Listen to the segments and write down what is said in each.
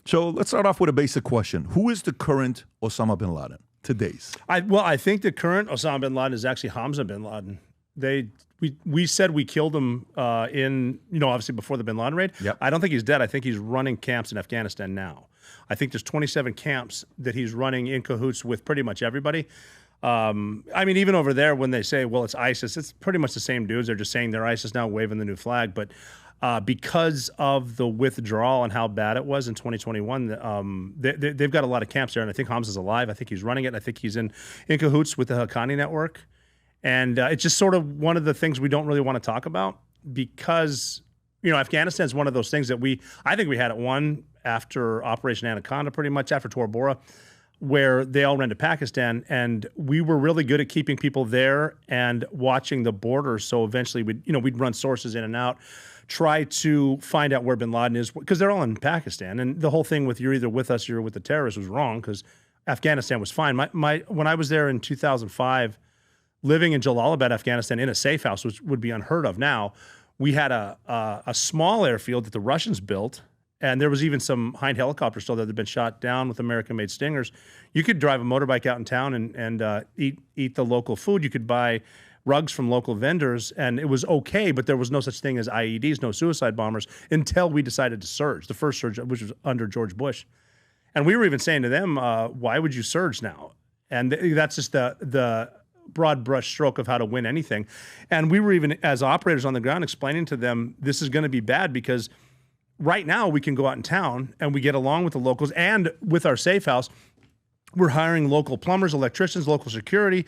So let's start off with a basic question. Who is the current Osama bin Laden? Today's. I think the current Osama bin Laden is actually Hamza bin Laden. We said we killed him obviously before the bin Laden raid. Yep. I don't think he's dead. I think he's running camps in Afghanistan now. I think there's 27 camps that he's running in cahoots with pretty much everybody. Even over there, when they say, well, it's ISIS, it's pretty much the same dudes. They're just saying they're ISIS now, waving the new flag. But because of the withdrawal and how bad it was in 2021, they've got a lot of camps there. And I think Hamza's alive. I think he's running it. I think he's in cahoots with the Haqqani network. And it's just sort of one of the things we don't really want to talk about because, Afghanistan is one of those things that I think we had it won after Operation Anaconda, pretty much after Tora Bora, where they all ran to Pakistan, and we were really good at keeping people there and watching the border. So eventually we'd run sources in and out, try to find out where bin Laden is, because they're all in Pakistan. And the whole thing with you're either with us or you're with the terrorists was wrong, because Afghanistan was fine. When I was there in 2005, living in Jalalabad, Afghanistan, in a safe house, which would be unheard of now, we had a small airfield that the Russians built. And there was even some Hind helicopters still that had been shot down with American-made Stingers. You could drive a motorbike out in town and eat the local food. You could buy rugs from local vendors, and it was okay, but there was no such thing as IEDs, no suicide bombers, until we decided to surge, the first surge, which was under George Bush. And we were even saying to them, why would you surge now? And that's just the broad brush stroke of how to win anything. And we were even, as operators on the ground, explaining to them, this is going to be bad because right now we can go out in town and we get along with the locals, and with our safe house, we're hiring local plumbers, electricians, local security.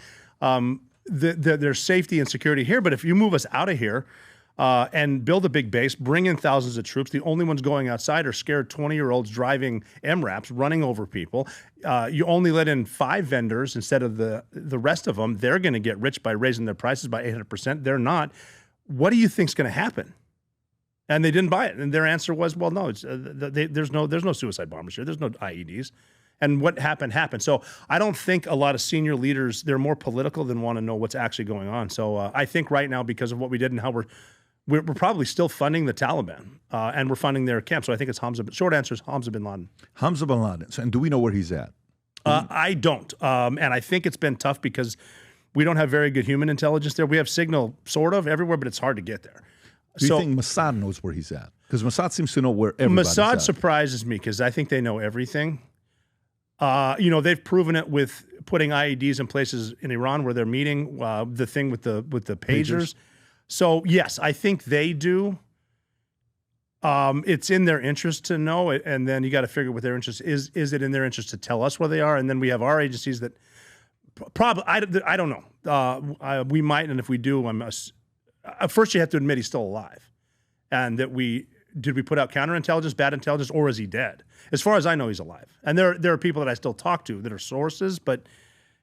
There's safety and security here. But if you move us out of here and build a big base, bring in thousands of troops, the only ones going outside are scared 20-year-olds driving MRAPs, running over people. You only let in 5 vendors instead of the rest of them. They're going to get rich by raising their prices by 800%. They're not. What do you think's going to happen? And they didn't buy it. And their answer was, well, no, there's no suicide bombers here. There's no IEDs. And what happened. So I don't think a lot of senior leaders, they're more political than want to know what's actually going on. So I think right now, because of what we did and how we're probably still funding the Taliban and we're funding their camp. So I think it's Hamza. Short answer is Hamza bin Laden. Hamza bin Laden. So, and do we know where he's at? I don't. And I think it's been tough because we don't have very good human intelligence there. We have signal sort of everywhere, but it's hard to get there. Do you think Mossad knows where he's at? Because Mossad seems to know where everybody's at. Mossad surprises me because I think they know everything. They've proven it with putting IEDs in places in Iran where they're meeting, the thing with the pagers. So, yes, I think they do. It's in their interest to know it, and then you got to figure what their interest is. Is it in their interest to tell us where they are? And then we have our agencies that probably, I don't know. We might, and if we do, first you have to admit he's still alive, and that did we put out counterintelligence, bad intelligence, or is he dead? As far as I know, he's alive. And there are people that I still talk to that are sources, but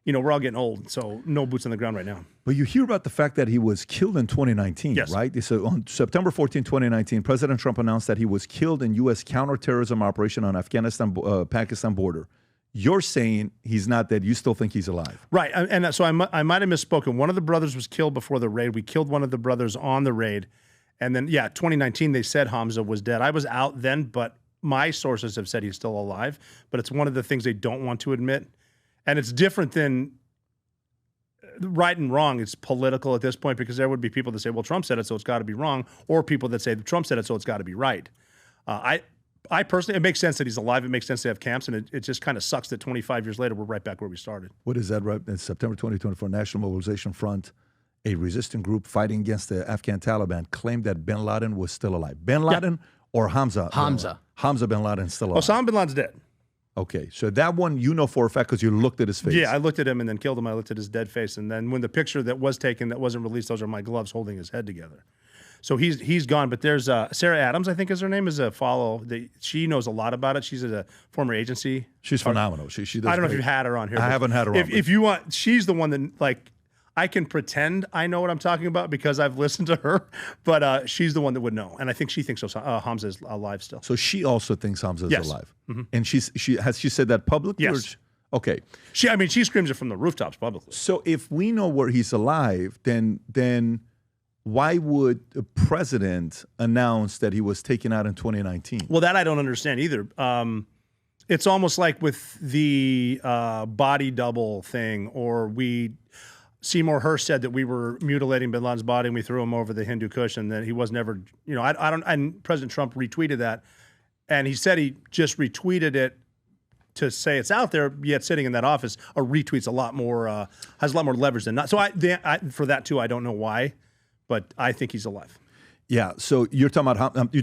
we're all getting old, so no boots on the ground right now. But you hear about the fact that he was killed in 2019, yes. Right? So on September 14, 2019, President Trump announced that he was killed in U.S. counterterrorism operation on Afghanistan-Pakistan border. You're saying he's not dead. You still think he's alive. Right. And so I might have misspoken. One of the brothers was killed before the raid. We killed one of the brothers on the raid. And then, 2019, they said Hamza was dead. I was out then, but my sources have said he's still alive. But it's one of the things they don't want to admit. And it's different than right and wrong. It's political at this point, because there would be people that say, well, Trump said it, so it's got to be wrong. Or people that say Trump said it, so it's got to be right. I personally, it makes sense that he's alive. It makes sense to have camps, and it just kind of sucks that 25 years later, we're right back where we started. What is that, right? In September 2024, National Mobilization Front, a resistant group fighting against the Afghan Taliban, claimed that bin Laden was still alive. Bin Laden or Hamza? Hamza. Hamza bin Laden still alive. Osama bin Laden's dead. Okay, so that one you know for a fact because you looked at his face. Yeah, I looked at him and then killed him. I looked at his dead face. And then when the picture that was taken that wasn't released, those are my gloves holding his head together. So he's gone, but there's Sarah Adams, I think is her name, is a follow. She knows a lot about it. She's at a former agency. She's phenomenal. She does I don't know great. if you've had her on here. I haven't had her on. If you want, she's the one that, I can pretend I know what I'm talking about because I've listened to her, but she's the one that would know. And I think she thinks Hamza is alive still. So she also thinks Hamza is yes. alive. Mm-hmm. And has she said that publicly? Yes. Okay. She screams it from the rooftops publicly. So if we know where he's alive, then why would the president announce that he was taken out in 2019? Well, that I don't understand either. It's almost like with the body double thing, or Seymour Hersh said that we were mutilating bin Laden's body and we threw him over the Hindu Kush and that he was never, and President Trump retweeted that. And he said he just retweeted it to say it's out there, yet sitting in that office, a retweet's has a lot more leverage than not. So for that too, I don't know why, but I think he's alive. Yeah. So you're talking about you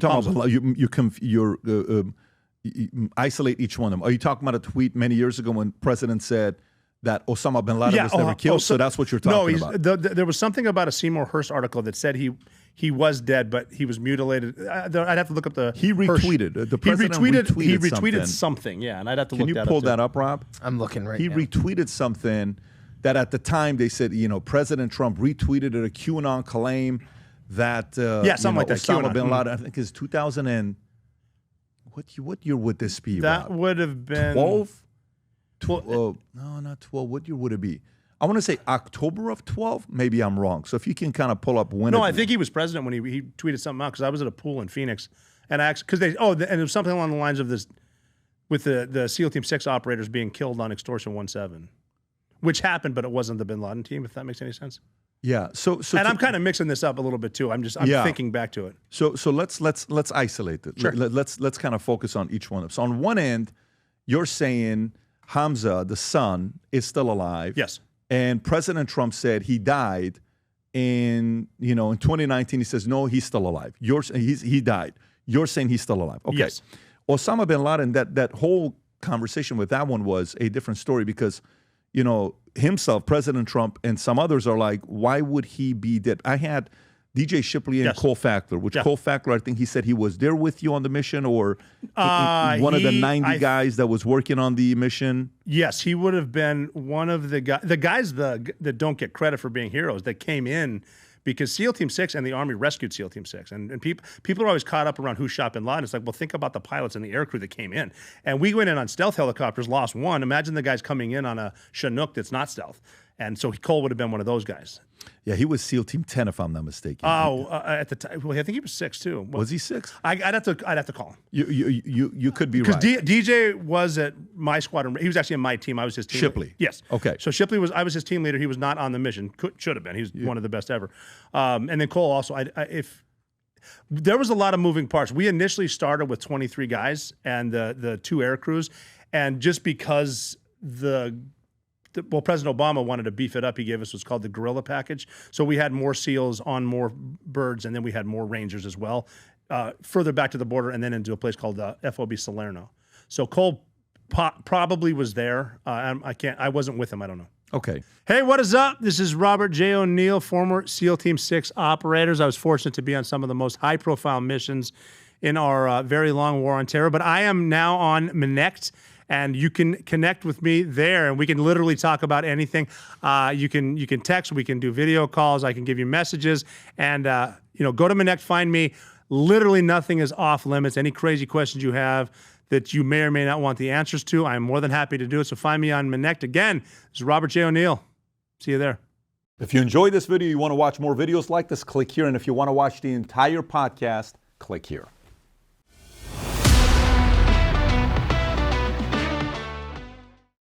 isolate each one of them. Are you talking about a tweet many years ago when President said that Osama bin Laden was never killed? So that's what you're talking about. There was something about a Seymour Hersh article that said he was dead, but he was mutilated. I'd have to look up the. He retweeted. The president retweeted something. Yeah, and I'd have to look that up. Can you pull that up, Rob? I'm looking right now. He retweeted something that at the time they said, President Trump retweeted a QAnon claim that something like that. Osama bin Laden, I think is 2000 and what year would this be? That would have been 12. No, not 12. What year would it be? I want to say October of 12. Maybe I'm wrong. So if you can kind of pull up when. No, I think he was president when he tweeted something out, because I was at a pool in Phoenix, and and it was something along the lines of this, with the SEAL Team 6 operators being killed on Extortion 17, which happened, but it wasn't the bin Laden team. If that makes any sense. Yeah. So and I'm kind of mixing this up a little bit too. I'm thinking back to it. So let's isolate it. Sure. Let's kind of focus on each one of them. So on one end, you're saying Hamza, the son, is still alive. Yes. And President Trump said he died in 2019. He says, no, he's still alive. He died. You're saying he's still alive. Okay. Yes. Osama bin Laden, that whole conversation with that one was a different story because, himself, President Trump, and some others are like, why would he be dead? I had DJ Shipley and Cole Fackler, Cole Fackler, I think he said he was there with you on the mission, or one of the 90 guys that was working on the mission. Yes, he would have been one of the guys that don't get credit for being heroes that came in because SEAL Team 6 and the Army rescued SEAL Team 6. And people are always caught up around who shot bin Laden. It's like, well, think about the pilots and the aircrew that came in. And we went in on stealth helicopters, lost one. Imagine the guys coming in on a Chinook that's not stealth. And so Cole would have been one of those guys. Yeah, he was SEAL Team 10, if I'm not mistaken. At the time, well, I think he was 6 too. Was he 6? I'd have to call him. You could be right. Because DJ was at my squadron. He was actually in my team. I was his team. Shipley. Leader. Yes. Okay. So I was his team leader. He was not on the mission. Should have been. He was one of the best ever. And then Cole also. There was a lot of moving parts. We initially started with 23 guys and the 2 air crews, and just because President Obama wanted to beef it up. He gave us what's called the Gorilla Package. So we had more SEALs on more birds, and then we had more Rangers as well, further back to the border, and then into a place called FOB Salerno. So Cole probably was there. I wasn't with him. I don't know. Okay. Hey, what is up? This is Robert J. O'Neill, former SEAL Team 6 operators. I was fortunate to be on some of the most high-profile missions in our very long war on terror, but I am now on Connect. And you can connect with me there, and we can literally talk about anything. You can text, we can do video calls, I can give you messages, and go to Connect, find me. Literally nothing is off limits. Any crazy questions you have that you may or may not want the answers to, I'm more than happy to do it. So find me on Connect. Again, this is Robert J. O'Neill. See you there. If you enjoyed this video, you want to watch more videos like this, click here. And if you want to watch the entire podcast, click here.